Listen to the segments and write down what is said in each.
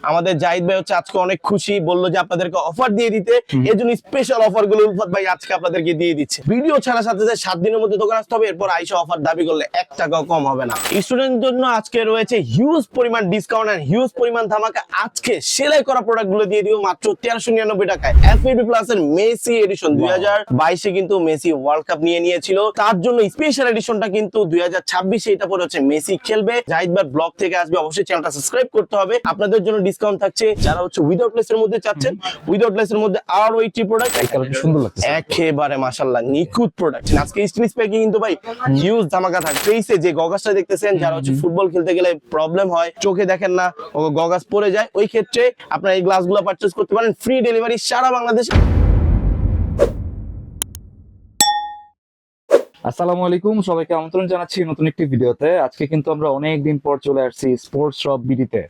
আমাদের জাহিদ ভাই হচ্ছে আজকে অনেক খুশি, বললো যে আপনাদেরকে অফার দিয়ে দিতে, এর জন্য স্পেশাল অফার গুলো উলফাত ভাই আজকে আপনাদেরকে দিয়ে দিচ্ছে। ভিডিও ছাড়ার সাথে সাথে 7 দিনের মধ্যে দোকান আসতে হবে, এরপর আইসা অফার দাবি করলে 1 টাকাও কম হবে না। স্টুডেন্ট জন্য আজকে রয়েছে হিউজ পরিমাণ ডিসকাউন্ট আর হিউজ পরিমাণ ধামাকা। আজকে সেলাই করা প্রোডাক্ট গুলো দিয়ে দিব মাত্র 1399 টাকায়। এফএবি প্লাস এর মেসি এডিশন 2022 এ কিন্তু মেসি ওয়ার্ল্ড কাপ নিয়েছিল, তার জন্য স্পেশাল এডিশনটা কিন্তু 2026 এটা পরে হচ্ছে মেসি খেলবে। জাহিদ ভাই ব্লগ থেকে আসবে, অবশ্যই চ্যানেলটা সাবস্ক্রাইব করতে হবে। আপনাদের জন্য ডিসকাউন্ট থাকছে। যারা হচ্ছে উইদাউট লেস এর মধ্যে চাচ্ছেন, উইদাউট লেস এর মধ্যে আরো 80 প্রোডাক্ট, সুন্দর লাগছে একেবারে মাশাআল্লাহ নিখুঁত প্রোডাক্ট। আজকে স্টিচ প্যাকিং কিন্তু ভাই হিউজ ধামাকা থাকছে। ফেসে যে গগসটা দেখতেছেন, যারা হচ্ছে ফুটবল খেলতে গেলে প্রবলেম হয়, চোখে দেখেন না, ও গগস পড়ে যায়, ওই ক্ষেত্রে আপনারা এই গ্লাসগুলো পারচেজ করতে পারেন, ফ্রি ডেলিভারি সারা বাংলাদেশে। আসসালামু আলাইকুম, সবাইকে আমন্ত্রণ জানাচ্ছি নতুন একটি ভিডিওতে। আজকে কিন্তু আমরা অনেক দিন পর চলে আসছি স্পোর্টস শপ বিডিতে।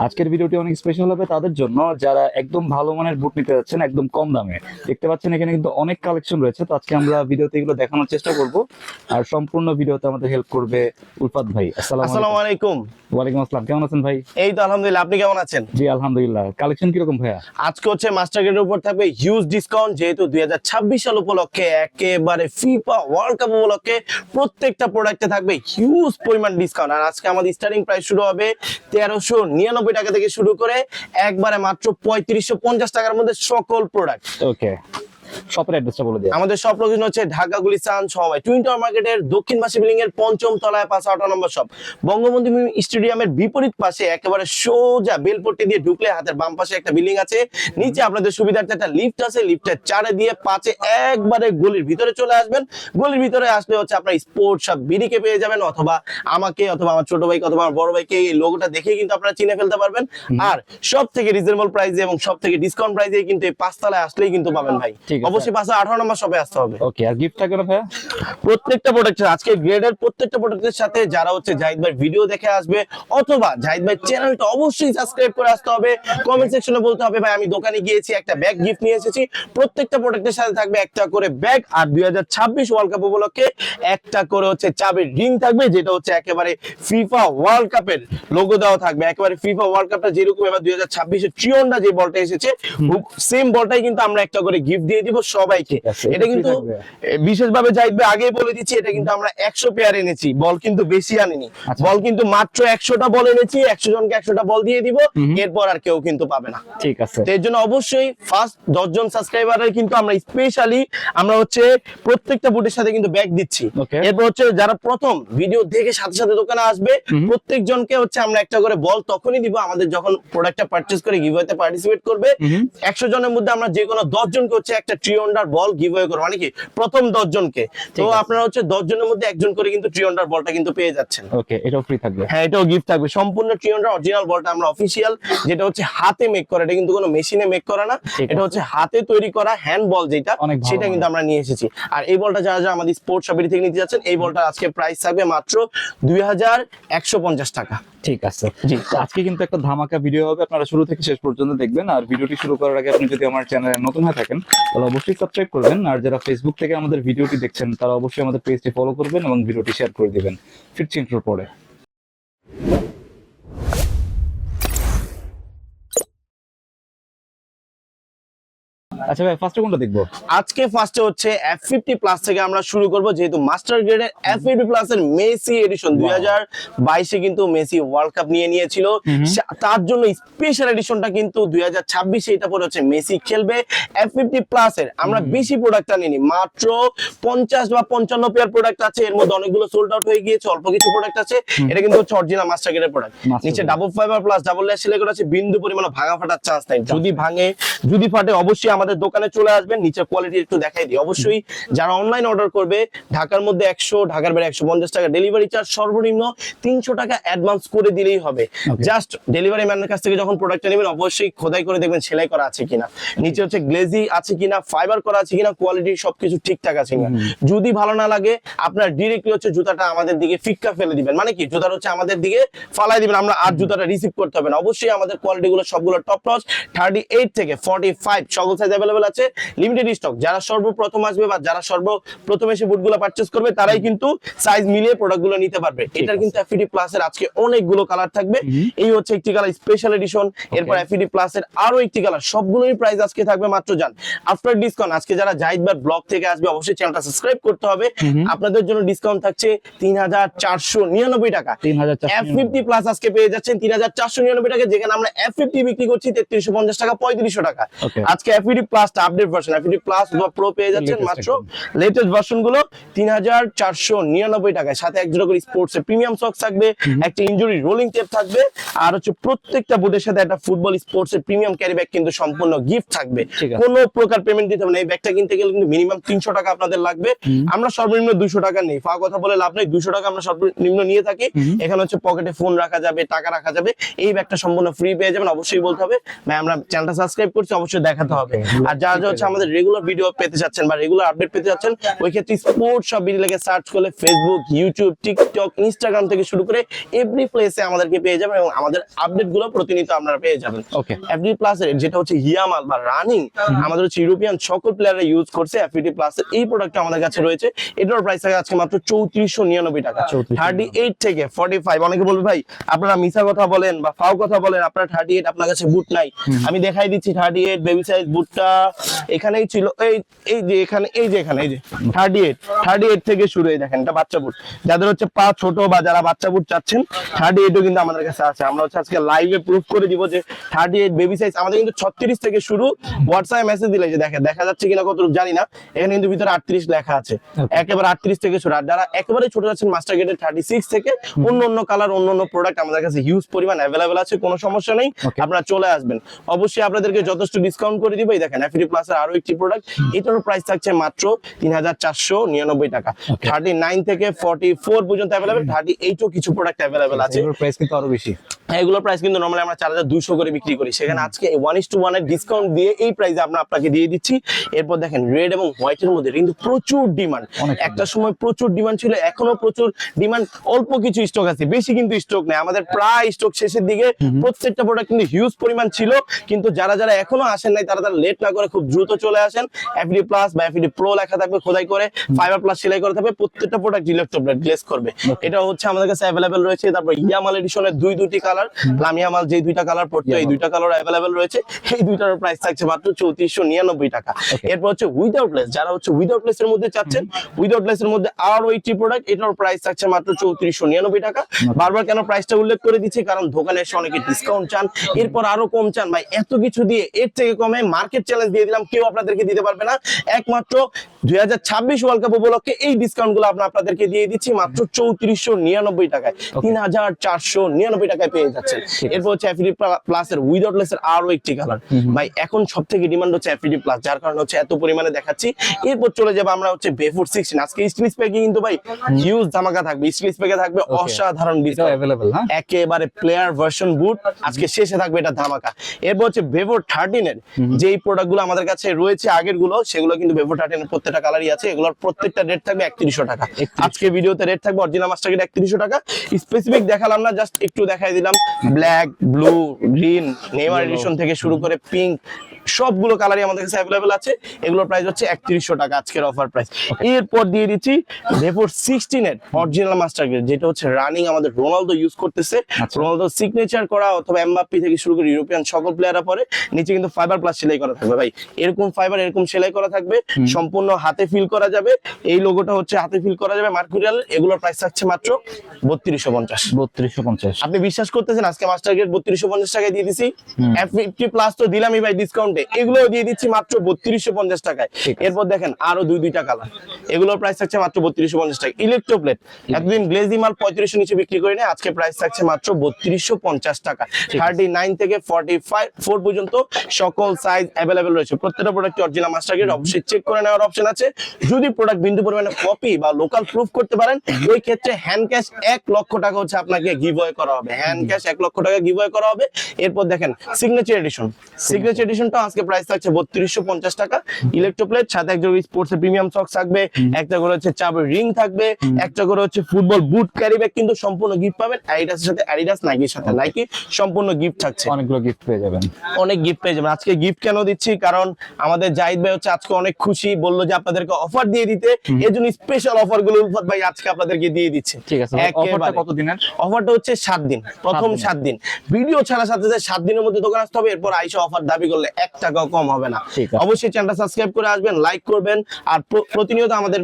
আজকের ভিডিওটি অনেক স্পেশাল হবে তাদের জন্য যারা একদম ভালো মানের বুট নিতে যাচ্ছেন একদম কম দামে। দেখতে পাচ্ছেন এখানে কিন্তু অনেক কালেকশন রয়েছে, তো আজকে আমরা ভিডিওতে এগুলো দেখানোর চেষ্টা করব। আর সম্পূর্ণ ভিডিওতে আমাদের হেল্প করবে উলফাত ভাই। আসসালামু আলাইকুম। ওয়ালাইকুম আসসালাম, কেমন আছেন ভাই? এই তো আলহামদুলিল্লাহ, আপনি কেমন আছেন? জি আলহামদুলিল্লাহ। কালেকশন কিরকম ভাইয়া? আজকে হচ্ছে মাস্টার গ্রেডের উপর থাকবে হিউজ ডিসকাউন্ট, যেহেতু 2026 সাল উপলক্ষে একেবারে ফিফা ওয়ার্ল্ড কাপ উপলক্ষে প্রত্যেকটা প্রোডাক্টে থাকবে হিউজ পরিমাণ ডিসকাউন্ট। আর আজকে আমাদের স্টার্টিং প্রাইস শুরু হবে 1399 টাকা থেকে শুরু করে একবারে মাত্র 3550 টাকার মধ্যে সকল প্রোডাক্ট। ওকে, শপের অ্যাড্রেসটা বলে দিন। আমাদের শপ লোকেশন হচ্ছে ঢাকা গুলিস্তান সমবায় টুইন টাওয়ার মার্কেটের দক্ষিণ পাশে বিল্ডিং এর 5ম তলায় 5 নম্বর শপ। বঙ্গবন্ধু স্টেডিয়ামের বিপরীত পাশে একেবারে সোজা বেলপট্টি দিয়ে ঢুকলে হাতের বাম পাশে একটা বিল্ডিং আছে, নিচে আপনাদের সুবিধার্থে একটা লিফট আছে, লিফটের 4 দিয়ে 5 একবারে গলির ভিতরে চলে আসবেন। গলির ভিতরে আসলে হচ্ছে আপনার স্পোর্টস শপ বিডিকে পেয়ে যাবেন, অথবা আমাকে, অথবা আমার ছোট ভাইকে, অথবা আমার বড় ভাইকে এই লোগোটা দেখে কিন্তু আপনারা চিনে ফেলতে পারবেন। আর সব থেকে রিজনেবল প্রাইসে এবং সব থেকে ডিসকাউন্ট প্রাইসে কিন্তু এই 5 তলায় আসলেই কিন্তু পাবেন ভাই। অবশ্যই 18 নম্বর শপে আসতে হবে। ওকে, আর গিফট থাকবে না ভাইয়া? প্রত্যেকটা প্রোডাক্ট আজকে গ্রেডের প্রত্যেকটা প্রোডাক্টের সাথে যারা হচ্ছে জাহিদ ভাই ভিডিও দেখে আসবে, অথবা জাহিদ ভাই চ্যানেলটা অবশ্যই সাবস্ক্রাইব করে আসতে হবে। কমেন্ট সেকশনে বলতে হবে ভাই আমি দোকানে গিয়েছি, একটা ব্যাগ গিফট নিয়ে এসেছি। প্রত্যেকটা প্রোডাক্টের সাথে থাকবে একটা করে ব্যাগ, আর 2026 ওয়ার্ল্ড কাপ উপলক্ষে একটা করে হচ্ছে চাবির রিং থাকবে, যেটা হচ্ছে একেবারে ফিফা ওয়ার্ল্ড কাপের লোগো দেওয়া থাকবে। একেবারে ফিফা ওয়ার্ল্ড কাপটা যেরকম এবার 2026 এর ট্রিয়নটা যে বলটা এসেছে, সেম বলটাই কিন্তু আমরা একটা করে গিফট দিয়ে দিব সবাইকে। এটা কিন্তু বিশেষভাবে জাহিদ ভাই আগেই বলে দিচ্ছি, এটা কিন্তু আমরা 100 পেয়ার এনেছি, বল কিন্তু বেশি আনিনি। বল কিন্তু মাত্র 100টা বল এনেছি, 100 জনকে 100টা বল দিয়ে দিব, এরপর আর কেউ কিন্তু পাবে না। ঠিক আছে, এর জন্য অবশ্যই ফার্স্ট 10 জন সাবস্ক্রাইবারের কিন্তু আমরা স্পেশালি আমরা হচ্ছে প্রত্যেকটা বুটের সাথে কিন্তু ব্যাগ দিচ্ছি। এরপর হচ্ছে যারা প্রথম ভিডিও দেখে সাথে সাথে দোকানে আসবে, প্রত্যেক জনকে হচ্ছে আমরা একটা করে বল তখনই দিব আমাদের যখন প্রোডাক্টটা পারচেজ করে গিভওয়েতে পার্টিসিপেট করবে। 100 জনের মধ্যে আমরা যে কোনো 10 জনকে হচ্ছে একটা ট্রিয়ন্ডার বল গিভওয়ে করব, মানে কি প্রথম 10 জনকে। তো আপনারা হচ্ছে 10 জনের মধ্যে একজন করে কিন্তু ট্রিয়ন্ডার বলটা কিন্তু পেয়ে যাচ্ছেন। ওকে, এটাও ফ্রি থাকবে? হ্যাঁ, এটাও গিফট থাকবে। সম্পূর্ণ ট্রিয়ন্ডার অরিজিনাল বলটা আমরা অফিশিয়াল, যেটা হচ্ছে হাতে মেক করা, এটা কিন্তু কোনো মেশিনে মেক করা না, এটা হচ্ছে হাতে তৈরি করা হ্যান্ড বল যেটা, সেটা কিন্তু আমরা নিয়ে এসেছি। আর এই বলটা যারা যারা আমাদের স্পোর্টস শপ থেকে নিতে যাচ্ছেন, এই বলটা আজকে প্রাইস থাকবে মাত্র 2150 টাকা। ঠিক আছে জি, আজকে কিন্তু একটা ধামাকা ভিডিও হবে, আপনারা শুরু থেকে শেষ পর্যন্ত দেখবেন। আর ভিডিওটি শুরু করার আগে আপনি যদি আমার চ্যানেলে নতুন হয়ে থাকেন তাহলে অবশ্যই সাবস্ক্রাইব করবেন। আর যারা ফেসবুক থেকে আমাদের ভিডিওটি দেখছেন তারা অবশ্যই আমাদের পেজটি ফলো করবেন এবং ভিডিওটি শেয়ার করে দিবেন। ফিরছি ইন্ট্রোর পরে। আচ্ছা ভাই, ফার্স্টে কোনটা দেখবো? আজকে ফার্স্টে হচ্ছে F50 প্লাস থেকে আমরা শুরু করব, যেহেতু মাস্টার গ্রেডের F50 প্লাস এর মেসি এডিশন 2022 এ কিন্তু মেসি ওয়ার্ল্ড কাপ নিয়েছিল, তার জন্য স্পেশাল এডিশনটা কিন্তু 2026 এ এটা পরে হচ্ছে মেসি খেলবে। F50 প্লাস এর আমরা বেশি প্রোডাক্ট আনিনি, মাত্র 50 বা 55 পেয়ার প্রোডাক্ট আছে, এর মধ্যে অনেকগুলো সোল্ড আউট হয়ে গিয়েছে, অল্প কিছু প্রোডাক্ট আছে। এটা কিন্তু হচ্ছে অরিজিনাল মাস্টার গ্রেডের প্রোডাক্ট। নিচে double fibre plus double layer সেলাই করা আছে, বিন্দু পরিমাণ ভাঙা ফাটার চান্স নাই। যদি ভাঙে যদি ফাটে অবশ্যই আমাদের দোকানে চলে আসবেন। নিচে কোয়ালিটি একটু দেখাই দিই। অবশ্যই যারা অনলাইন অর্ডার করবে, ঢাকার মধ্যে 100, ঢাকার বাইরে 150 টাকা ডেলিভারি চার্জ, সর্বনিম্ন 300 টাকা অ্যাডভান্স করে দিলেই হবে। জাস্ট ডেলিভারি ম্যানের কাছ থেকে যখন প্রোডাক্টটা নেবেন অবশ্যই খোদাই করে দেখবেন সেলাই করা আছে কিনা, নিচে হচ্ছে গ্লেজি আছে কিনা, ফাইবার করা আছে কিনা, কোয়ালিটি সবকিছু ঠিকঠাক আছে কিনা। যদি ভালো না লাগে আপনার ডিরেক্টলি হচ্ছে জুতাটা আমাদের দিকে ফিক্কা ফেলে দিবেন, মানে কি জুতাটা হচ্ছে আমাদের দিকে ফালাই দিবেন, আমরা আর জুতাটা রিসিভ করতে হবে না। অবশ্যই আমাদের কোয়ালিটি গুলো সবগুলো টপ নচ, 38 থেকে 45 সকল সাইজ অ্যাভেলেবেল আছে, লিমিটেড স্টক। যারা সর্বপ্রথম আসবে বা যারা সর্বপ্রথম এসে বুটগুলো পারচেজ করবে তারাই কিন্তু সাইজ মিলিয়ে প্রোডাক্টগুলো নিতে পারবে। এটার কিন্তু এফইডি প্লাস এর আজকে অনেকগুলো কালার থাকবে। এই হচ্ছে একটি কালার স্পেশাল এডিশন, এরপর এফইডি প্লাস এর আরো একটি কালার, সবগুলোরই প্রাইস আজকে থাকবে মাত্র জান আফটার ডিসকাউন্ট। আজকে যারা জাহিদ ভাই ব্লগ থেকে আসবে অবশ্যই চ্যানেলটা সাবস্ক্রাইব করতে হবে। আপনাদের জন্য ডিসকাউন্ট থাকছে 3499 টাকা। 3499 F50 প্লাস আজকে পেয়ে যাচ্ছেন 3499 টাকা, যেখানে আমরা F50 বিক্রি করছি 3350 টাকা 3500 টাকা। আজকে এফইডি প্লাস আপডেট ভার্সন, এফইডি প্লাস বা প্রো পেয়ে যাচ্ছেন মাত্র লেটেস্ট ভার্সন গুলো 3499 টাকায়। সাথে এক জোড়া করে স্পোর্টস এর প্রিমিয়াম সক্স থাকবে, একটা ইনজুরি রোলিং টেপ থাকবে, আর হচ্ছে প্রত্যেকটা বুটের সাথে একটা ফুটবল স্পোর্টস এর প্রিমিয়াম ক্যারি ব্যাগ কিন্তু সম্পূর্ণ গিফট থাকবে। কোনো প্রকার পেমেন্ট দিতে হবে না। এই ব্যাগটা কিনতে গেলে কিন্তু মিনিমাম 300 টাকা আপনাদের লাগবে। আমরা সর্বনিম্ন 200 টাকা নেই, ফাও কথা বলে লাভ নেই, 200 টাকা আমরা সর্বনিম্ন নিয়ে থাকি। এখানে হচ্ছে পকেটে ফোন রাখা যাবে, টাকা রাখা যাবে। এই ব্যাগটা সম্পূর্ণ ফ্রি পেয়ে যাবেন। অবশ্যই বলতে হবে ভাই আমরা চ্যানেলটা সাবস্ক্রাইব করছি, অবশ্যই দেখাতে হবে। আর যারা হচ্ছে আমাদের রেগুলার ভিডিও পেতে চাচ্ছেন বা রেগুলার আপডেট পেতে চাচ্ছেন, ওই ক্ষেত্রে স্পোর্টস সব ভিডিও লেগে সার্চ করলে ফেসবুক, ইউটিউব, টিকটক, ইনস্টাগ্রাম থেকে শুরু করে এভরি প্লেসে আমাদেরকে পেয়ে যাবেন এবং আমাদের আপডেট গুলো প্রতিনিয়ত আপনারা পেয়ে যাবেন। এফডি প্লাস এর যেটা হচ্ছে ইয়ামাল বা রানিং, আমাদের হচ্ছে ইউরোপিয়ান সকল প্লেয়াররা ইউজ করছে এফডি প্লাস এর এই প্রোডাক্টটা আমাদের কাছে রয়েছে। এটার প্রাইস থাকে আজকে মাত্র 3499 টাকা। 38 থেকে 45, অনেকে বলবে ভাই আপনারা মিছা কথা বলেন বা ফাও কথা বলেন, আপনারা 38 আপনার কাছে বুট নাই। আমি দেখাই দিচ্ছি 38 বেবি সাইজ বুটটা এখানেই ছিল, এই যে এখানে, এই যে 38 থেকে শুরু। এই দেখেন এটা বাচ্চা বুট, যাদের হচ্ছে পা ছোট বা যারা বাচ্চা বুট চাচ্ছেন 38ও কিন্তু আমাদের কাছে আছে। আমরা হচ্ছে আজকে লাইভে প্রুফ করে দিব যে 38 বেবি সাইজ আমাদের কিন্তু 36 থেকে শুরু। হোয়াটসঅ্যাপে মেসেজ দিলে যে দেখা যাচ্ছে কিনা কতটুকু জানি না, এখানে কিন্তু ভিতরে 38 লেখা আছে, একেবারে 38 থেকে শুরু। আর যারা একেবারে ছোট যাচ্ছেন মাস্টার গেটের 36 থেকে অন্য কালার অন্য প্রোডাক্ট আমাদের কাছে হিউজ পরিমাণ অ্যাভেলেবেল আছে, কোনো সমস্যা নেই, আপনারা চলে আসবেন। অবশ্যই আপনাদেরকে যথেষ্ট ডিসকাউন্ট করে দিব। এই দেখেন এফডি প্লাস এর আরো একটি প্রোডাক্ট, এটার প্রাইস থাকছে মাত্র 3499 টাকা। 39 থেকে 44 পর্যন্ত অ্যাভেলেবেল, 38ও কিছু প্রোডাক্ট অ্যাভেলেবেল আছে। এগুলোর প্রাইস কিন্তু আরো বেশি। এগুলোর প্রাইস কিন্তু নরমালি আমরা 4200 করে বিক্রি করি, সেখানে আজকে 1:1 এর ডিসকাউন্ট দিয়ে এই প্রাইসে আমরা আপনাকে দিয়ে দিচ্ছি। এরপর দেখেন রেড এবং হোয়াইটের মধ্যে কিন্তু প্রচুর ডিমান্ড, একটা সময় প্রচুর ডিমান্ড ছিল, এখনো প্রচুর ডিমান্ড, অল্প কিছু স্টক আছে, বেশি কিন্তু স্টক নেই আমাদের, প্রায় স্টক শেষের দিকে। প্রত্যেকটা প্রোডাক্ট কিন্তু হিউজ পরিমাণ ছিল, কিন্তু যারা এখনো আসেন নাই তারা লেট না করে খুব দ্রুত চলে আসেন। এফডি প্লাস বা এফডি প্রো লেখা থাকবে খোদাই করে, ফাইবার প্লাস সেলাই করা থাকবে, প্রত্যেকটা প্রোডাক্ট ইলেকট্রোপ্লেট গ্লেজ করবে। এটা হচ্ছে আমাদের কাছে অ্যাভেলেবেল রয়েছে। তারপর ইয়ামাল এডিশনের দুইটি কালার, লামিয়ামাল যে দুইটা কালার পড়তো এই দুইটা কালার অ্যাভেলেবেল রয়েছে। এই দুইটার প্রাইস থাকছে মাত্র 3499 টাকা। এরপর হচ্ছে উইদাউট লেস, যারা হচ্ছে উইদাউট লেস এর মধ্যে চাচ্ছেন, উইদাউট লেস এর মধ্যে আরো একটি প্রোডাক্ট, এটার প্রাইস থাকছে মাত্র 3499 টাকা। বারবার কেন প্রাইসটা উল্লেখ করে দিচ্ছি, কারণ দোকানে এসে অনেকে ডিসকাউন্ট চান, এরপর আরো কম চান। ভাই এত কিছু দিয়ে এর থেকে কমে মার্কেট চ্যালেঞ্জ দিয়ে দিলাম, কেউ আপনাদেরকে দিতে পারবে না। একমাত্র 2026 ওয়ার্ল্ড কাপ উপলক্ষে এই ডিসকাউন্ট গুলো আপনাদেরকে দিয়ে দিচ্ছি মাত্র 3499 টাকায়, 3499 টাকায় পেয়ে যাচ্ছেন। এরপর হচ্ছে এফডি প্লাস এর উইদাউট লেস এর আরো একটি কালার। ভাই এখন সব থেকে ডিমান্ড হচ্ছে এফডি প্লাস, যার কারণে হচ্ছে এত পরিমাণে দেখাচ্ছি। এরপর চলে যাবো আমরা হচ্ছে বেফোর 16। আজকে স্টিল প্যাকে কিন্তু ভাই হিউজ ধামাকা থাকবে, স্টিল প্যাকে থাকবে অসাধারণ ডিসকাউন্ট अवेलेबल না, একেবারে প্লেয়ার ভার্সন বুট আজকে শেষে থাকবে এটা ধামাকা। এরপর হচ্ছে বেফোর 13 এর যেই প্রোডাক্ট গুলো আমাদের কাছে রয়েছে আগের গুলো, সেগুলো কিন্তু বেফোর 13 এর প্রত্যেকটা কালারই আছে। এগুলোর প্রত্যেকটা রেট থাকবে 3100 টাকা। আজকে ভিডিওতে রেট থাকবে অরিজিনাল মাস্টার গেট 3100 টাকা। স্পেসিফিক দেখালাম না, জাস্ট একটু দেখাই দিলাম। Black, blue, green, Neymar edition থেকে শুরু করে পিঙ্ক, সবগুলো কালারই আমাদের কাছে अवेलेबल আছে। এগুলোর প্রাইস হচ্ছে 3100 টাকা আজকের অফার প্রাইস। এরপর দিয়ে দিচ্ছি বেফোর 16 এর অরিজিনাল মাস্টার গ্রেড, যেটা হচ্ছে রানিং আমাদের রোনালদো ইউজ করতেছে। রোনালদো সিগনেচার করা অথবা এমবাপ্পে থেকে শুরু করে ইউরোপিয়ান সকল প্লেয়াররা পরে, নিচে কিন্তু ফাইবার প্লাস সেলাই করা থাকবে। ভাই এরকম ফাইবার এরকম সেলাই করা থাকবে, সম্পূর্ণ হাতে ফিল করা যাবে। এই লোগোটা হচ্ছে হাতে ফিল করা যাবে মার্কুরিয়ালের। এগুলোর প্রাইস থাকছে মাত্র 3250। 3250 আপনি বিশ্বাস করতেছেন আজকে মাস্টার গ্রেড 3250 টাকায় দিয়ে দিছি। F50 প্লাস তো দিলামই ভাই ডিসকাউন্টে, এগুলো দিয়ে দিচ্ছি মাত্র 3250 টাকায়। এরপর দেখেন আরো দুইটা কালার, এগুলোর প্রাইস থাকছে মাত্র 3250 টাকা। ইলেকট্রোপ্লেট এতদিন গ্লেজি মাল 3500 নিচে বিক্রি করে নেয়, আজকে প্রাইস থাকছে মাত্র 3250 টাকা। 39 থেকে 44 পর্যন্ত সকল সাইজ अवेलेबल রয়েছে। প্রত্যেকটা প্রোডাক্ট অরিজিনাল মাস্টার গ্রেড, অবশ্যই চেক করে নেওয়ার অপশন আছে। যদি প্রোডাক্ট বিন্দু পরিমাণে কপি বা লোকাল প্রুফ করতে পারেন, ওই ক্ষেত্রে হ্যান্ড ক্যাশ 1 লক্ষ টাকা হচ্ছে আপনাকে গিভওয়ে করা হবে। হ্যান্ড ক্যাশ 1 লক্ষ টাকা গিভওয়ে করা হবে। এরপর দেখেন সিগনেচার এডিশনটা আজকে প্রাইস থাকছে 3250 টাকা। ইলেকট্রোপ্লেট সাথে একটা স্পোর্টস প্রিমিয়াম সক্স থাকবে, একটা করে হচ্ছে চাবের রিং থাকবে, একটা করে হচ্ছে ফুটবল বুট ক্যারি ব্যাগ কিন্তু সম্পূর্ণ গিফট পাবেন। অ্যাডিডাসের সাথে অ্যাডিডাস, নাইকির সাথে নাইকি, সম্পূর্ণ গিফট থাকছে। অনেকগুলো গিফট পেয়ে যাবেন। অনেক গিফট পেয়ে যাবেন। আজকে গিফট কেন দিচ্ছি, কারণ আমাদের জাহিদ ভাই হচ্ছে আজকে অনেক খুশি, বললো যে আপনাদেরকে অফার দিয়ে দিতে, এর জন্য স্পেশাল অফার গুলো উলফাত ভাই আজকে আপনাদেরকে দিয়ে দিচ্ছে। ঠিক আছে, অফারটা কত দিনের? অফারটা হচ্ছে 7 দিন, প্রথম 7 দিন ভিডিও ছাড়া সাথে সাথে 7 দিনের মধ্যে দোকান আসতে হবে। এরপর আইসা অফার দাবি করলে 1 টাকাও কম হবে না। অবশ্যই চ্যানেলটা সাবস্ক্রাইব করে আসবেন, লাইক করবেন, আর প্রতিনিয়ত আমাদের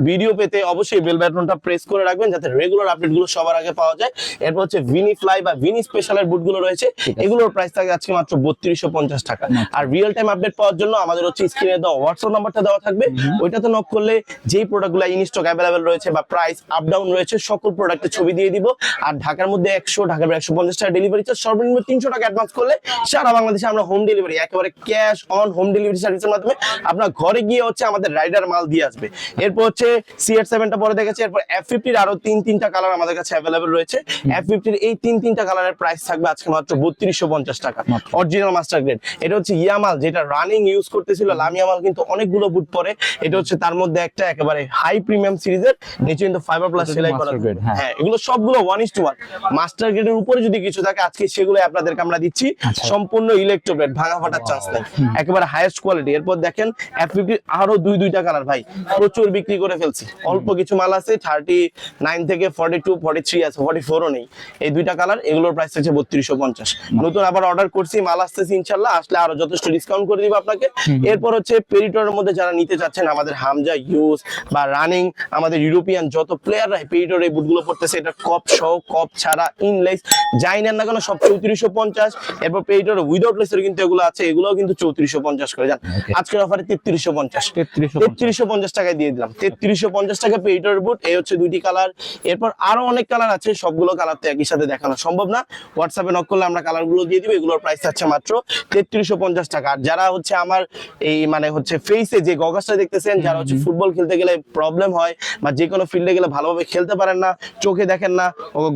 ভিডিও পেতে অবশ্যই বেল বাটনটা প্রেস করে রাখবেন যাতে রেগুলার আপডেট গুলো সবার আগে পাওয়া যায়। এরপর হচ্ছে ভিনি ফ্লাই বা ভিনি স্পেশালের বুট গুলো রয়েছে, এগুলোর প্রাইস থাকে আজকে মাত্র 3250 টাকা। আর রিয়েল টাইম আপডেট পাওয়ার জন্য আমাদের হচ্ছে স্ক্রিনে দেওয়া হোয়াটসঅ্যাপ নাম্বারটা দেওয়া থাকবে, ওইটাতে নক করলে যেই প্রোডাক্টগুলো ইন স্টক অ্যাভেলেবেল রয়েছে বা প্রাইস আপ ডাউন রয়েছে সকল প্রোডাক্টের ছবি দিয়ে দিব। আর ঢাকার মধ্যে 100, ঢাকার 150 টাকা ডেলিভারি চার্জ, সর্বনিম্ন 300 টাকা অ্যাডভান্স করলে সারা বাংলাদেশে আমরা হোম ডেলিভারি, একেবারে ক্যাশ অন হোম ডেলিভারি সার্ভিসের মাধ্যমে আপনার ঘরে গিয়ে হচ্ছে আমাদের রাইডার মাল দিয়ে আসবে। এরপর হচ্ছে CR7টা পরে দেখেছি। এরপর F50 আরো 3-3টা কালার আমাদের কাছে অ্যাভেলেবেল রয়েছে। F50 এই 3-3টা কালারের প্রাইস থাকবে আজকে মাত্র 3250 টাকা। অরিজিনাল মাস্টার গ্রেড, এটা হচ্ছে ইয়ামাল, যেটা রানিং ইউজ করতেছিল লামিয়ামাল, কিন্তু অনেকগুলো বুট পরে। এটা হচ্ছে তার মধ্যে একটা একেবারে হাই প্রিমিয়াম সিরিজের, নিচে কিন্তু ফাইবার প্লাস সেলাই করা। হ্যাঁ, এগুলো সবগুলো 1:1 মাস্টার গ্রেডের উপরে যদি কিছু থাকে আজকে সেগুলো আপনাদেরকে আমরা দিচ্ছি। সম্পূর্ণ ইলেকট্রোপ্লেট, ভাঙা ফাটার চান্স নেই, একেবারে হাইয়েস্ট কোয়ালিটি। এরপর দেখেন F50 আরো 2-2টা কালার ভাই প্রচুর বিক্রি করে ফেলছি। অল্প কিছু মাল আছে, 39 থেকে 42, 43 আছে, 44ও নেই। এই 2টা কালার, এগুলোর প্রাইস হচ্ছে 3250। নতুন আবার অর্ডার করছি, মাল আসতেছে ইনশাআল্লাহ, আসলে আরো যথেষ্ট ডিসকাউন্ট করে দিব আপনাকে। এরপর হচ্ছে পেরিটরের মধ্যে যারা নিতে চাচ্ছেন, আমাদের হামজা ইউজ বা রানিং আমাদের ইউরোপিয়ান যত প্লেয়াররা পেরিটর এই বুটগুলো পড়তেছে, এটা কপ সহ কপ ছাড়া ইনলেস যাই নেন না কেন সব 3450। এরপর পেরিটর উইদাউট লেসের কিন্তু এগুলো আছে, এগুলোও কিন্তু 3450 করে যান। আজকের অফারে 3350 টাকায় দিয়ে দিলাম। 3350 টাকা পেরিটর বুট। এই হচ্ছে 2টি কালার। এরপর আরো অনেক কালার আছে, সবগুলো কালার তো একই সাথে দেখানো সম্ভব না, হোয়াটসঅ্যাপে নক করলে আমরা কালার গুলো দিয়ে দিব। এগুলোর প্রাইস আছে মাত্র 3350 টাকা। আর যারা হচ্ছে আমার এই মানে হচ্ছে ফেসে যে গগলসটা দেখতেছেন, যারা হচ্ছে ফুটবল খেলতে গেলে প্রবলেম হয় বা যে কোনো ফিল্ডে গেলে ভালোভাবে খেলতে পারেন না, চোখে দেখেন না,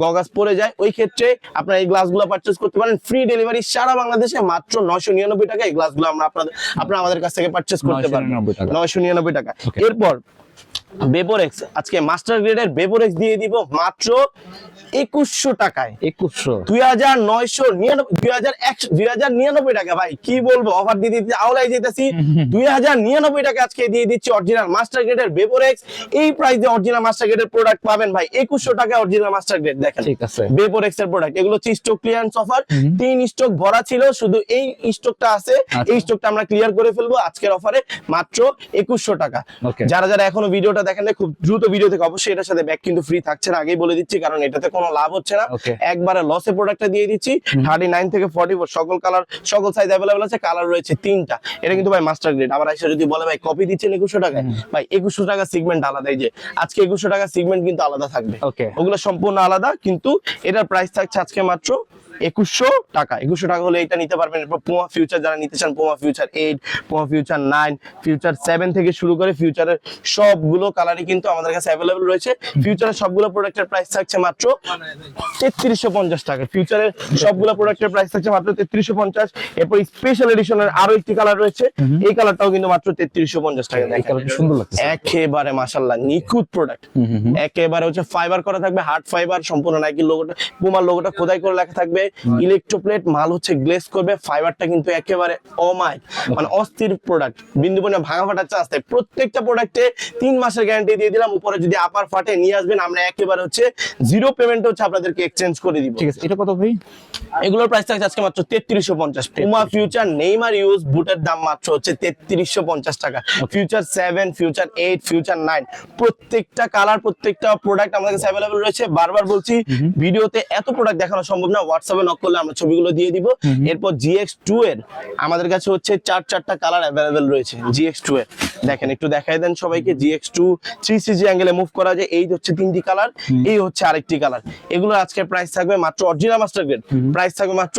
গগলস পরে যায়, ওই ক্ষেত্রে আপনারা এই গ্লাসগুলো পারচেজ করতে পারেন। ফ্রি ডেলিভারি সারা বাংলাদেশে মাত্র 999 টাকা। এই গ্লাসগুলো আপনারা আমাদের কাছ থেকে পারচেজ করতে পারেন 999 টাকা। এরপর বেবোরেক্স, আজকে মাস্টার গ্রেডের বেবোরেক্স দিয়ে দিব মাত্র 2100 টাকায়। 2199 টাকা ভাই, কি বলবো, অফার দিয়ে দিতে আওলাই যেতেছি। 2099 টাকা আজকে দিয়ে দিচ্ছি অরিজিনাল মাস্টার গ্রেডের বেবোরেক্স। এই প্রাইসে অরিজিনাল মাস্টার গ্রেডের প্রোডাক্ট পাবেন ভাই 2100 টাকা অরিজিনাল মাস্টার গ্রেড। দেখেন ঠিক আছে, বেবোরেক্স এর প্রোডাক্ট, এগুলো হচ্ছে স্টক ক্লিয়ারেন্স অফার। 3 স্টক ভরা ছিল, শুধু এই স্টকটা আছে, এই স্টকটা আমরা ক্লিয়ার করে ফেলবো আজকের অফারে মাত্র 2100 টাকা। যারা যারা এখনো ভিডিওটা দেখেন না, খুব দ্রুত ভিডিও থেকে অবশ্যই এটার সাথে ব্যাগ কিন্তু ফ্রি থাকছে না, আগেই বলে দিচ্ছি, কারণ এটাতে কোনো লাভ হচ্ছে না, একবারে লসে প্রোডাক্টটা দিয়ে দিচ্ছি। 39 থেকে 44 সকল কালার সকল সাইজ अवेलेबल আছে, কালার রয়েছে 3টা। এটা কিন্তু ভাই মাস্টার গ্রেড। আবার এসে যদি বলে ভাই কপি দিচ্ছেন 2100 টাকায়, ভাই 2100 টাকা সেগমেন্ট আলাদা, এই যে আজকে 2100 টাকা সেগমেন্ট কিন্তু আলাদা থাকবে, ওগুলো সম্পূর্ণ আলাদা, কিন্তু এটার প্রাইস থাকছে আজকে মাত্র 2100 টাকা। 2100 টাকা হলে এটা নিতে পারবেন। এরপর পুমা ফিউচার যারা নিতে চান, Puma future 8, Puma future 9, future 7 থেকে শুরু করে ফিউচারের সবগুলো কালারই কিন্তু আমাদের কাছে अवेलेबल রয়েছে। ফিউচারের সবগুলো প্রোডাক্টের প্রাইস থাকছে মাত্র 3350 টাকা। ফিউচারের সবগুলো প্রোডাক্টের প্রাইস থাকছে মাত্র 3350। এরপর স্পেশাল এডিশনের আরো একটি কালার রয়েছে, এই কালারটাও কিন্তু মাত্র 3350 টাকা। দেখেন সুন্দর লাগছে, একেবারে মাশাআল্লাহ নিখুঁত প্রোডাক্ট, একেবারে হচ্ছে ফাইবার করা থাকবে, হার্ড ফাইবার, সম্পূর্ণ নাইকি লোগোটা, পুমার লোগোটা খোদাই করে লেখা থাকবে। ইলেকট্রোপ্লেট মাল হচ্ছে গ্লেজ করবে, ফাইবারটা কিন্তু একেবারে অমাইক, মানে অস্থির প্রোডাক্ট, বিন্দু পরিমাণ ভাঙা ফাটার চান্স নেই। প্রত্যেকটা প্রোডাক্টে 3 মাসের গ্যারান্টি দিয়ে দিলাম। উপরে যদি আপার ফাটে নিয়ে আসবেন, আমরা একেবারে হচ্ছে জিরো পেমেন্ট হচ্ছে আপনাদেরকে এক্সচেঞ্জ করে দিব। ঠিক আছে, এটা কত ভাই? এগুলোর প্রাইস থাকছে আজকে মাত্র 3350। পুমা ফিউচার নেইমার ইউজ বুটের দাম মাত্র হচ্ছে 3350 টাকা। ফিউচার 7, ফিউচার 8, ফিউচার 9 প্রত্যেকটা কালার প্রত্যেকটা প্রোডাক্ট আমাদের কাছে अवेलेबल রয়েছে। বারবার বলছি ভিডিওতে এত প্রোডাক্ট দেখানো সম্ভব না, হোয়াটসঅ্যাপে নক করলে আমরা ছবিগুলো দিয়ে দিব। এরপর GX2 এর আমাদের কাছে হচ্ছে 4টা কালার अवेलेबल রয়েছে। GX2 এর দেখেন, একটু দেখাই দেন সবাইকে। GX2 3CG অ্যাঙ্গেলে মুভ করা যায়, এই হচ্ছে 3টি কালার, এই হচ্ছে আরেকটি কালার। এগুলো আজকে প্রাইস থাকবে মাত্র অরিজিনাল মাস্টার গ্রেড প্রাইস থাকবে মাত্র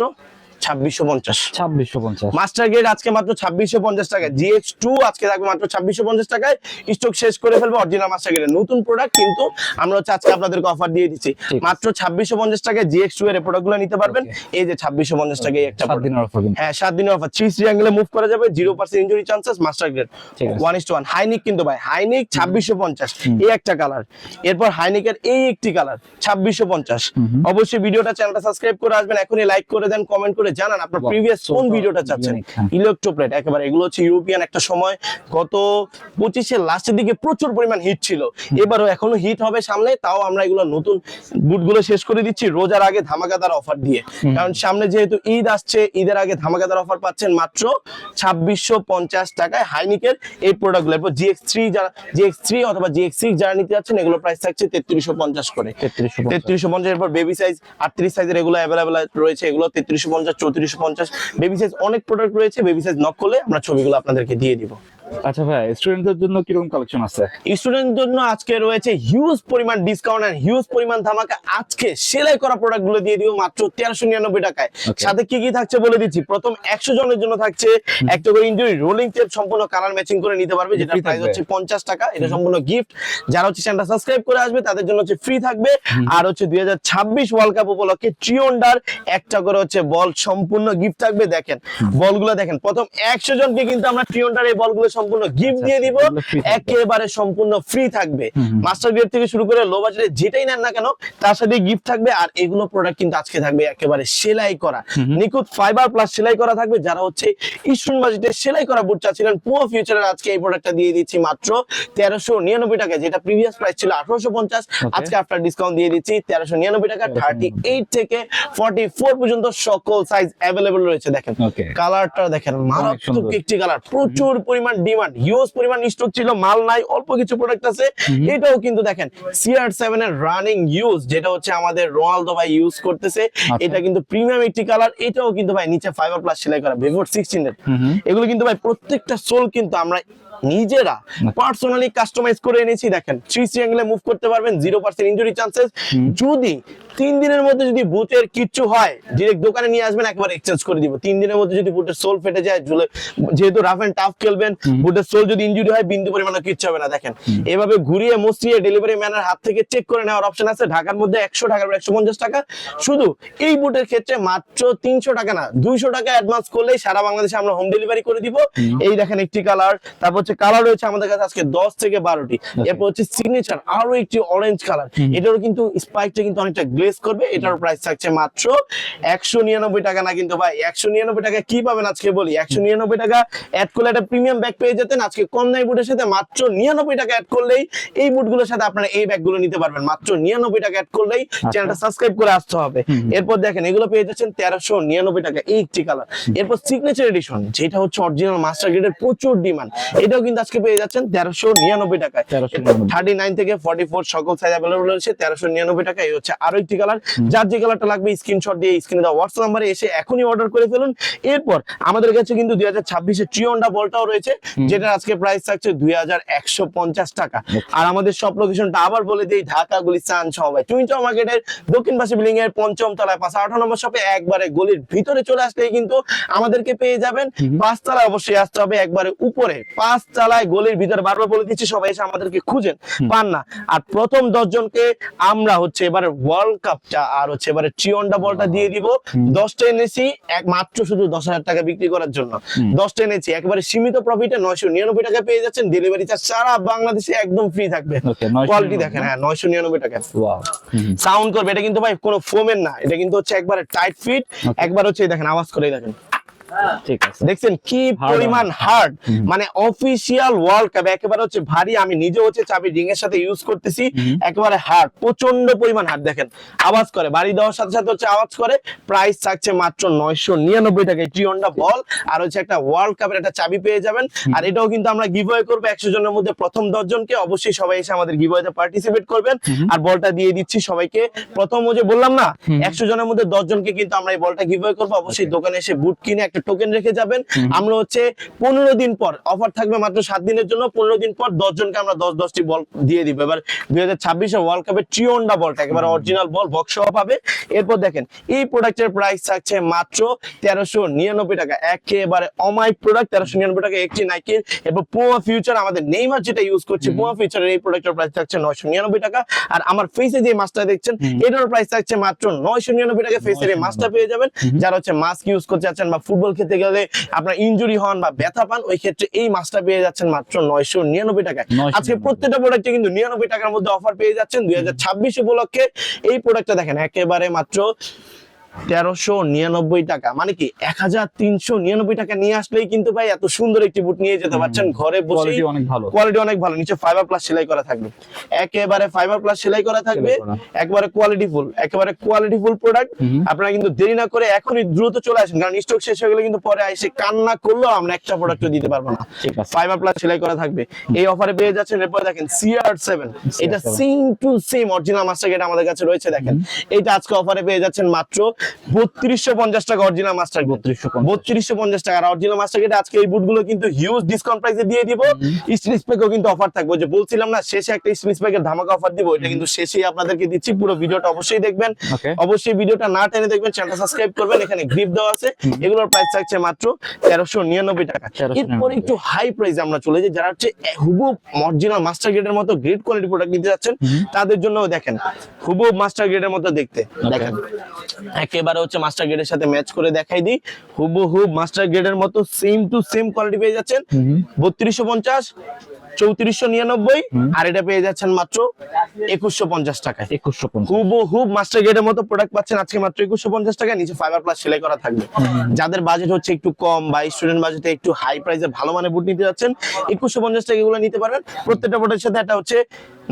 2650। 2650। মাস্টার গ্রেড আজকে মাত্র 2650 টাকা। GX2 আজকে থাকবে মাত্র 2650 টাকায়। স্টক শেষ করে ফেলবে অরিজিনাল মাস্টার গ্রেডের নতুন প্রোডাক্ট, কিন্তু আমরা হচ্ছে আজকে আপনাদেরকে অফার দিয়ে দিচ্ছি ঠিক। মাত্র 2650 টাকায় GX2 এর প্রোডাক্টগুলো নিতে পারবেন। এই যে 2650 টাকায় একটা 7 দিনের অফার কিন্তু। হ্যাঁ 7 দিনের অফার। 3 অ্যাঙ্গেলে মুভ করা যাবে, 0% ইনজুরি চান্সেস, মাস্টার গ্রেড ঠিক আছে। 1:1। হাইনিক কিন্তু ভাই, হাইনিক 2650 এই একটা কালার। এরপর হাইনিকের এই একটি কালার 2650। অবশ্যই ভিডিওটা চ্যানেলটা সাবস্ক্রাইব করে আসবেন, এখনই লাইক করে দেন, কমেন্ট করে জানান আপনার বাহ, প্রিভিয়াস কোন so ভিডিওটা চাচ্ছেন। unique, হ্যাঁ। ইলেকট্রোপ্লেট একেবারে এগুলো হচ্ছে ইউরোপিয়ান একটা সময় গত 25 এর লাস্টের দিকে প্রচুর পরিমাণ হিট ছিল, এবারও এখনো হিট হবে সামনে। তাও আমরা এগুলো নতুন বুটগুলো শেষ করে দিচ্ছি রোজার আগে ধামাকাদার অফার দিয়ে, কারণ সামনে যেহেতু ঈদ আসছে, ঈদের আগে ধামাকাদার অফার পাচ্ছেন মাত্র 2650 টাকায় হাইনিকের এই প্রোডাক্টগুলো। এরপর GX3 যারা GX3 অথবা GX6 যারা নিতে যাচ্ছেন এগুলো প্রাইস থাকছে 3350 করে। 3350। এরপর বেবি সাইজ 38 সাইজের এগুলো अवेलेबल রয়েছে, এগুলো 3350 3450। বেবি সাইজ অনেক প্রোডাক্ট রয়েছে, বেবি সাইজ নক করলে আমরা ছবিগুলো আপনাদেরকে দিয়ে দিব। আচ্ছা ভাই, স্টুডেন্টদের জন্য কিরকম কালেকশন আছে? স্টুডেন্টের জন্য আজকে রয়েছে হিউজ পরিমাণ ডিসকাউন্ট আর হিউজ পরিমাণ ধামাকা। আজকে সেলাই করা প্রোডাক্ট গুলো দিয়ে দিব মাত্র 1399 টাকায়। Okay. সাথে কি কি থাকছে বলে দিচ্ছি। প্রথম 100 জনের জন্য থাকছে একটা করে ইনজুরি রোলিং টেপ, সম্পূর্ণ কালার ম্যাচিং করে নিতে পারবে, যেটা Free প্রাইস থাকবে। হচ্ছে 50 টাকা। এটা সম্পূর্ণ গিফট। যারা হচ্ছে চ্যানেলটা সাবস্ক্রাইব করে আসবে তাদের জন্য হচ্ছে ফ্রি থাকবে। আর হচ্ছে 2026 ওয়ার্ল্ড কাপ উপলক্ষে ট্রিওন্ডার একটা করে হচ্ছে বল সম্পূর্ণ গিফট থাকবে। দেখেন বলগুলো দেখেন, প্রথম 100 জনকে কিন্তু আমরা ট্রিওন্ডার এই বলগুলো সম্পূর্ণ গিফট দিয়ে দিব, এগুলো free থাকবে। একেবারে সম্পূর্ণ ফ্রি থাকবে। মাস্টার গ্রেড থেকে শুরু করে লো বাজেটে যেটাই নেন না কেন তার সাথে গিফট থাকবে। আর এগুলো প্রোডাক্ট কিন্তু আজকে থাকবে একেবারে সেলাই করা, নিখুঁত ফাইবার প্লাস সেলাই করা থাকবে। যারা হচ্ছে স্টুডেন্ট বাজেটে সেলাই করা বুট চাচ্ছিলেন পুরো ফিউচারের, আজকে এই প্রোডাক্টটা দিয়ে দিচ্ছি মাত্র 1399 টাকা, যেটা প্রিভিয়াস প্রাইস ছিল 1850। আজকে আফটার ডিসকাউন্ট দিয়ে দিচ্ছি 1399 টাকা। 38 থেকে 44 পর্যন্ত সকল সাইজ अवेलेबल রয়েছে। দেখেন Okay. কালারটা দেখেন, মারাত্মক সুন্দর। একটি কালার, প্রচুর পরিমাণ ডিমান্ড, হিউজ পরিমাণ স্টক ছিল, মাল নাই, অল্প কিছু প্রোডাক্ট আছে। এটাও কিন্তু দেখেন CR7 এর রানিং ইউজ, যেটা হচ্ছে আমাদের রোনালদো ভাই ইউজ করতেছে। এটা কিন্তু প্রিমিয়াম একটি কালার। এটাও কিন্তু ভাই নিচে ফাইবার প্লাস সেলাই করা বেভোর 16 এর। এগুলো কিন্তু ভাই প্রত্যেকটা সোল কিন্তু আমরা নিজেরা পার্সোনালি কাস্টমাইজ করে এনেছি। দেখেন 3 অ্যাঙ্গেলে মুভ করতে পারবেন, 0% ইনজুরি চান্সেস। যদি 3 দিনের মধ্যে যদি বুটের কিচ্ছু হয় ডাইরেক্ট দোকানে নিয়ে আসবেন, একবার এক্সচেঞ্জ করে দিব। 3 দিনের মধ্যে যদি বুটের সোল ফেটে যায়, যেহেতু রাফ এন্ড টাফ খেলবেন, বুটের সোল যদি ইনজুরি হয় বিন্দু পরিমাণে কিচ্ছু হবে না। দেখেন এভাবে ঘুরিয়ে মুছিয়ে ডেলিভারি ম্যানের হাত থেকে চেক করে নেওয়ার অপশন আছে। ঢাকার মধ্যে 100, ঢাকার 150 টাকা। শুধু এই বুটের ক্ষেত্রে মাত্র 300 টাকা না 200 টাকা অ্যাডভান্স করলেই সারা বাংলাদেশে আমরা হোম ডেলিভারি করে দিব। এই দেখেন একটি কালার, তারপর হচ্ছে কালার রয়েছে আমাদের কাছে আজকে 10 থেকে 12টি। এরপর হচ্ছে সিগনেচার আরো একটি অরেঞ্জ কালার, এটারও কিন্তু স্পাইকটা কিন্তু অনেকটা গ্লেজ করবে। এটার প্রাইস থাকছে মাত্র 199 টাকা না কিন্তু ভাই 199 টাকা কি পাবেন আজকে বলি। 199 টাকা অ্যাড করলে একটা প্রিমিয়াম ব্যাগ পেয়ে যেতেন। আজকে কম দামি বুটের সাথে মাত্র 99 টাকা অ্যাড করলেই এই বুটগুলোর সাথে আপনারা এই ব্যাগগুলো নিতে পারবেন। মাত্র 99 টাকা অ্যাড করলেই চ্যানেলটা সাবস্ক্রাইব করে আসতে হবে। এরপর দেখেন এগুলো পেয়ে যাচ্ছেন 1399 টাকা এই একটি কালার। এরপর সিগনেচার এডিশন, যেটা হচ্ছে অরিজিনাল মাস্টার গ্রেডের প্রচুর ডিমান্ড, এটাও কিন্তু আজকে পেয়ে যাচ্ছেন 1399 টাকায়। 39 থেকে 44 সকল সাইজ अवेलेबल রয়েছে 1399 টাকা। এই হচ্ছে আরো একটি কালার। যার যে কালারটা লাগবে স্ক্রিনশট দিয়ে স্ক্রিনে দেওয়া হোয়াটসঅ্যাপ নম্বরে এসে এখনই অর্ডার করে ফেলুন। এরপর আমাদের কাছে কিন্তু 2026 এর ট্রিওন্ডা বলটাও রয়েছে, যেটা আজকে প্রাইস থাকছে 2150 টাকা। আর আমাদের সব লোকেশনটা আবার বলে দেই, ঢাকা গুলিস্তান সমবায় টুইন টাওয়ার মার্কেটের দক্ষিণ পাশে বিল্ডিং এর 5ম তলায় 518 নম্বর শপে। একবারে গলির ভিতরে চলে আসলেই কিন্তু আমাদেরকে পেয়ে যাবেন। 5 তলায় অবশ্যই আসতে হবে, একবারে উপরে 5 তলায় গলির ভিতরে। বারবার বলে দিচ্ছি, সবাই এসে আমাদেরকে খুঁজেন, পান না। আর প্রথম 10 জনকে আমরা হচ্ছে এবারে ওয়ার্ল্ড কাপটা আর হচ্ছে এবারে ট্রিওন্ডা বলটা দিয়ে দিব। 10টা এনেছি এক মাত্র শুধু 10,000 টাকা বিক্রি করার জন্য। 10টা এনেছি একেবারে সীমিত প্রফিটে 999 টাকা পেয়ে যাচ্ছেন। ডেলিভারি চার্জ সারা বাংলাদেশে একদম ফ্রি থাকবে। কোয়ালিটি দেখেন, হ্যাঁ 999 টাকা সাউন্ড করবে। এটা কিন্তু ভাই কোনো ফোমের না, এটা কিন্তু হচ্ছে একবারে টাইট ফিট। একবার হচ্ছে দেখেন আওয়াজ করে দেখেন, ঠিক আছে। দেখছেন কি পরিমাণ হার্ড, মানে অফিশিয়াল ওয়ার্ল্ড কাপ একেবারে হচ্ছে ভারী। আমি নিজে হচ্ছে চাবি রিং এর সাথে ইউজ করতেছি, একেবারে হার্ড, প্রচন্ড পরিমাণ হার্ড। দেখেন আওয়াজ করে, বাড়ি দেওয়ার সাথে সাথে হচ্ছে আওয়াজ করে। প্রাইস থাকছে মাত্র 999 টাকায় ট্রিওন্ডা বল। আর হচ্ছে একটা ওয়ার্ল্ড কাপের একটা চাবি পেয়ে যাবেন। আর এটাও কিন্তু আমরা গিভঅ্যাওয়ে করব 100 জনের মধ্যে প্রথম 10 জনকে। অবশ্যই সবাই এসে আমাদের গিভঅ্যাওয়েতে পার্টিসিপেট করবেন। আর বলটা দিয়ে দিচ্ছি সবাইকে। প্রথম যে বললাম না 100 জনের মধ্যে 10 জনকে কিন্তু আমরা এই বলটা গিভঅ্যাওয়ে করব। অবশ্যই দোকানে এসে বুট কিনে একটা টোকেন রেখে যাবেন। আমরা হচ্ছে 15 দিন পর অফার থাকবে মাত্র 7 দিনের জন্য, 15 দিন পর 10 জনকে আমরা 10টি বল দিয়ে দিব। এবার 2026 এর ওয়ার্ল্ড কাপের ট্রিওন্ডা বলটা একেবারে অরিজিনাল বল বক্স সহ পাবে। এরপর দেখেন এই প্রোডাক্টের প্রাইস থাকছে মাত্র 1399 টাকা, একেবারে অমাইক প্রোডাক্ট 1399 টাকা একটি নাইকির। এরপর পুমা ফিউচার আমাদের নেইমার যেটা ইউজ করছে, পুমা ফিউচারের এই প্রোডাক্টের প্রাইস থাকছে 999 টাকা। আর আমার ফেসে যে মাস্কটা দেখছেন এটার প্রাইস থাকছে মাত্র 999 টাকা। ফেসের এই মাস্কটা পেয়ে যাবেন যারা হচ্ছে মাস্ক ইউজ করতে যাচ্ছেন বা ফুটবল খেলতে গেলে আপনার ইনজুরি হন বা ব্যথা পান, ওই ক্ষেত্রে এই মাস্কটা পেয়ে যাচ্ছেন মাত্র 999 টাকা। আজকে প্রত্যেকটা প্রোডাক্টে কিন্তু 99 টাকার মধ্যে অফার পেয়ে যাচ্ছেন 2026 উপলক্ষে। এই প্রোডাক্টটা দেখেন একেবারে মাত্র 1399 টাকা, মানে কি 1399 টাকা নিয়ে আসলেই কিন্তু ভাই এত সুন্দর একটি বুট নিয়ে যেতে পারছেন ঘরে বসে। কোয়ালিটি অনেক ভালো, কোয়ালিটি অনেক ভালো, নিচে ফাইবার প্লাস সেলাই করা থাকবে, একেবারে ফাইবার প্লাস সেলাই করা থাকবে, একেবারে কোয়ালিটিফুল প্রোডাক্ট। আপনারা কিন্তু দেরি না করে এখনই দ্রুত চলে আসেন, কারণ স্টক শেষ হয়ে গেলে কিন্তু পরে এসে কান্না করলেও আমরা একটা প্রোডাক্ট দিতে পারবো না। ফাইবার প্লাস সেলাই করা থাকবে, এই অফারে পেয়ে যাচ্ছেন। এরপর দেখেন CR7, এটা same to same original master গেট আমাদের কাছে রয়েছে। দেখেন এটা আজকে অফারে পেয়ে যাচ্ছেন মাত্র 3250 টাকা অরিজিনাল মাস্টার, 3250 টাকা অরিজিনাল মাস্টার গেট। আজকে এই বুটগুলো কিন্তু হিউজ ডিসকাউন্ট প্রাইসে দিয়ে দিব। স্টিল স্পেকও কিন্তু অফার থাকবে, যে বলছিলাম না শেষে একটা স্টিল স্পেকের ধামাকা অফার দিব, এটা কিন্তু শেষেই আপনাদেরকে দিচ্ছি। পুরো ভিডিওটা অবশ্যই দেখবেন, অবশ্যই ভিডিওটা না টেনে দেখবেন, চ্যানেলটা সাবস্ক্রাইব করবেন। এখানে গ্রিপ দেওয়া আছে, এগুলোর প্রাইস থাকছে মাত্র 1399 টাকা। এরপর একটু হাই প্রাইসে আমরা চলে যাই, যারা হচ্ছে হুবহু অরিজিনাল মাস্টার গ্রেডের মতো গ্রেড কোয়ালিটি প্রোডাক্ট নিতে যাচ্ছেন তাদের জন্য দেখেন হুবহু মাস্টার গ্রেডের মতো দেখতে। দেখেন একেবারে হচ্ছে মাস্টার গ্রেডের সাথে ম্যাচ করে দেখাই দিই, হুবহু মাস্টার গ্রেডের মতো সেম টু সেম কোয়ালিটি পেয়ে যাচ্ছেন 3250, 3499, আর এটা পেয়ে যাচ্ছেন মাত্র 2150 টাকায়। 2150 হুবহু মাস্টার গ্রেডের মতো প্রোডাক্ট পাচ্ছেন আজকে মাত্র 2150 টাকায়। নিচে ফাইবার প্লাস সেলাই করা থাকবে। যাদের বাজেট হচ্ছে একটু কম বা স্টুডেন্ট বাজেটে একটু হাই প্রাইসে ভালো মানের বুট নিতে যাচ্ছেন, 2150 টাকা এগুলো নিতে পারবেন। প্রত্যেকটা বুটের সাথে একটা হচ্ছে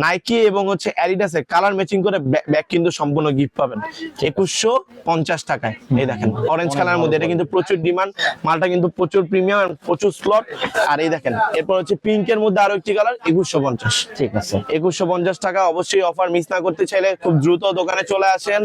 নাইকি এবং হচ্ছে অ্যাডিডাসের কালার ম্যাচিং করে ব্যাগ কিন্তু সম্পূর্ণ গিফট পাবেন 2150 টাকায়। এই দেখেন অরেঞ্জ কালারের মধ্যে, এটা কিন্তু প্রচুর ডিমান্ড, মালটা কিন্তু প্রচুর প্রিমিয়াম, প্রচুর স্লট। আর এই দেখেন এরপর হচ্ছে পিঙ্কের মধ্যে আরো একটি কালার 2150। ঠিক আছে, 2150 টাকা। অবশ্যই অফার মিস না করতে চাইলে খুব দ্রুত দোকানে চলে আসেন,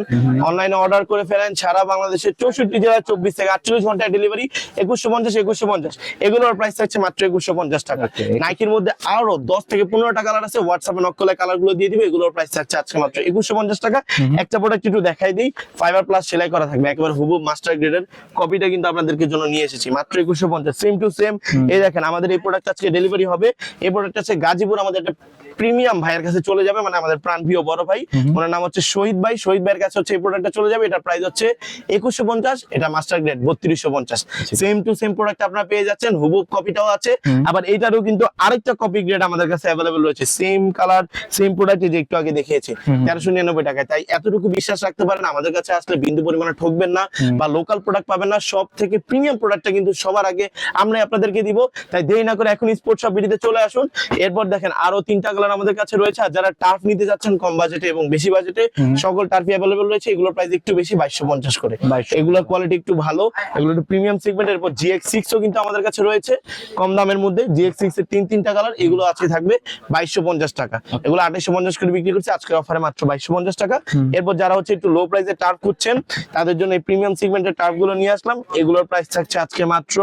অনলাইনে অর্ডার করে ফেলেন। সারা বাংলাদেশের 64 জেলায় 24 থেকে 48 ঘন্টায় ডেলিভারি। 2150 এগুলোর প্রাইস থাকছে মাত্র 2150 টাকা। নাইকির মধ্যে আরো 10 থেকে 15টা কালার আছে, হোয়াটসঅ্যাপে নক করলে কালার গুলো দিয়ে দিবে। এগুলোর প্রাইস থাকছে আজকে মাত্র 2150 টাকা। একটা প্রোডাক্ট একটু দেখাই দিই, ফাইবার প্লাস সেলাই করা থাকবে, একেবারে হুবহু মাস্টার গ্রেডের কপিটা কিন্তু আপনাদেরকে জন্য নিয়ে এসেছি মাত্র 2150, সেম টু সেম। এই দেখেন আমাদের এই প্রোডাক্ট আজকে ডেলিভারি হবে। এই প্রোডাক্ট আছে গাজীপুর, আমাদের একটা প্রিমিয়াম ভাইয়ের কাছে চলে যাবে, মানে আমাদের প্রাণপ্রিয় বড় ভাই, ওনার নাম হচ্ছে শহীদ ভাই। শহীদ ভাইয়ের কাছে হচ্ছে এই প্রোডাক্টটা চলে যাবে। এটা প্রাইস হচ্ছে 2150, এটা master grade 3250। Same to same product আপনারা পেয়ে যাচ্ছেন, হুবহু কপিটাও আছে। আবার এইটারও কিন্তু আরেকটা কপি গ্রেড আমাদের কাছে অ্যাভেলেবল রয়েছে, সেম কালার সেম প্রোডাক্ট, যে একটু আগে দেখিয়েছি 1399 টাকায়। তাই এতটুকু বিশ্বাস রাখতে পারেন, আমাদের কাছে আসলে বিন্দু পরিমাণে ঠকবেন না বা লোকাল প্রোডাক্ট পাবেন না। সব থেকে প্রিমিয়াম প্রোডাক্টটা কিন্তু সবার আগে আমরা আপনাদেরকে দিব। তাই দেরি না করে এখন স্পোর্টস শপ বিডিতে চলে আসুন। এরপর দেখেন আরো 3টা কালার আমাদের কাছে রয়েছে। আর যারা টার্ফ নিতে যাচ্ছেন কম বাজেটে এবং বেশি বাজেটে, সকল টার্ফই অ্যাভেলেবল রয়েছে। এগুলোর প্রাইস একটু বেশি, 2250 করে। এগুলোর কোয়ালিটি একটু ভালো, এগুলো একটু প্রিমিয়াম সেগমেন্ট। এরপর GX6 ও কিন্তু আমাদের কাছে রয়েছে কম দামের মধ্যে। GX6 এর 3টা কালার, এগুলো আছে থাকবে 2250 টাকা। এগুলো 2850 করে বিক্রি করছে, আজকে অফারে মাত্র 2250 টাকা। এরপর যারা হচ্ছে একটু লো প্রাইসে টার্ফ খুঁজছেন তাদের জন্য এই প্রিমিয়াম সেগমেন্টের টার্ফ গুলো নিয়ে আসলাম। এগুলোর প্রাইস থাকছে আজকে মাত্র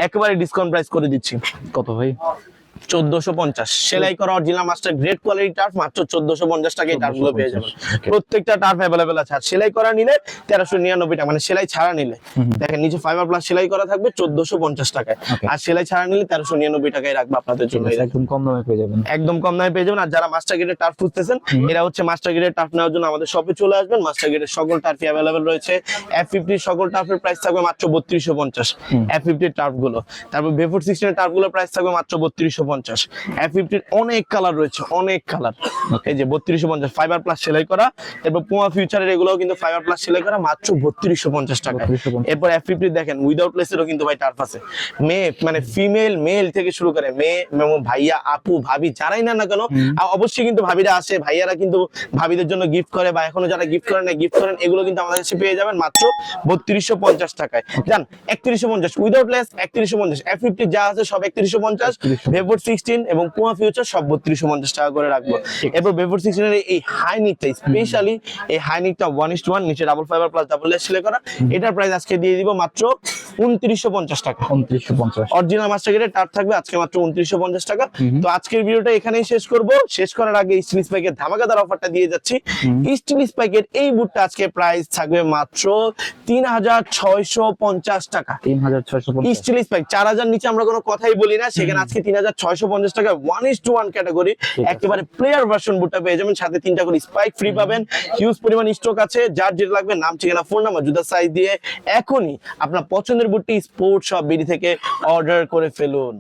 একেবারে ডিসকাউন্ট প্রাইস করে দিচ্ছি। কত ভাই? 1450 সেলাই করা original master grade quality turf মাত্র 1450 টাকায় টার্ফ গুলো পেয়ে যাবেন। প্রত্যেকটা টার্ফ अवेलेबल আছে। আর সেলাই করা নিলে 1399 টাকা, মানে সেলাই ছাড়া নিলে দেখেন নিচে ফাইবার প্লাস সেলাই করা থাকবে 1450 টাকায়। আর সেলাই ছাড়া নিলে 1399 টাকায় রাখবো আপনাদের জন্য। একদম কম দামে পেয়ে যাবেন, একদম কম দামে পেয়ে যাবেন। আর যারা মাস্টার গ্রেডের টার্ফ খুঁজতেছেন, এরা হচ্ছে মাস্টার গ্রেডের টার্ফ নেওয়ার জন্য আমাদের শপে চলে আসবেন। মাস্টার গ্রেডের সকল টার্ফই अवेलेबल রয়েছে। F50 সকল টার্ফের প্রাইস থাকবে মাত্র 3250, F50 টার্ফ গুলো। তারপর বেফোর 16 এর টার্ফ গুলোর প্রাইস থাকবে মাত্র 3250। F50 অনেক কালার রয়েছে, অনেক কালার। এই যে 3250 ফাইবার প্লাস সেলাই করা। এরপর পুমা ফিউচারের এগুলোও কিন্তু ফাইবার প্লাস সেলাই করা মাত্র 3250 টাকা। এরপর F50 দেখেন উইদাউট লেসেরও কিন্তু ভাই টার্ফ আছে। মেয়ে মানে ফিমেল মেল থেকে শুরু করে মেয়ে ভাইয়া আপু ভাবি যারাই না কেন, অবশ্যই কিন্তু ভাবিরা আসে, ভাইয়ারা কিন্তু ভাবিদের জন্য গিফট করে, বা এখনো যারা গিফট করেন না গিফট করেন, এগুলো কিন্তু আমাদের কাছে পেয়ে যাবেন মাত্র 3250 টাকায়। জান 3150 উইদাউট লেস 3150। F50 যা আছে সব 3150। ভেভোর 16 এবং পুমা ফিউচার সব 3250 টাকা করে রাখবো। এরপর বেফোর 16 এর এই হাই নিকটা, স্পেশালি এই হাই নিকটা 1:1 নিচে double fibre plus double less সেলাই করা, এটার প্রাইস আজকে দিয়ে দিব মাত্র 2950 টাকা। 2950। অরিজিনাল মাস্টার গ্রেডের টার থাকবে আজকে মাত্র 2950 টাকা। তো আজকের ভিডিওটা এখানেই শেষ করব। শেষ করার আগে স্টিল স্পাইকের ধামাকাদার অফারটা দিয়ে যাচ্ছি। স্টিল স্পাইকের এই বুটটা আজকে প্রাইস থাকবে মাত্র 3650 টাকা। 3650। স্টিল স্পাইক 4000 নিচে আমরা কোনো কথাই বলি না, সেখানে আজকে 3650 টাকা 1:1 ক্যাটাগরি একেবারে প্লেয়ার ভার্সন বুটটা পেয়ে যাবেন। সাথে 3টা করে স্পাইক ফ্রি পাবেন। হিউজ পরিমাণ স্টক আছে, যার যেটা লাগবে নাম ঠিকানা ফোন নাম্বার জুতা সাইজ দিয়ে এখনই আপনার পছন্দের বুটটি স্পোর্টস শপ বিডি থেকে অর্ডার করে ফেলুন।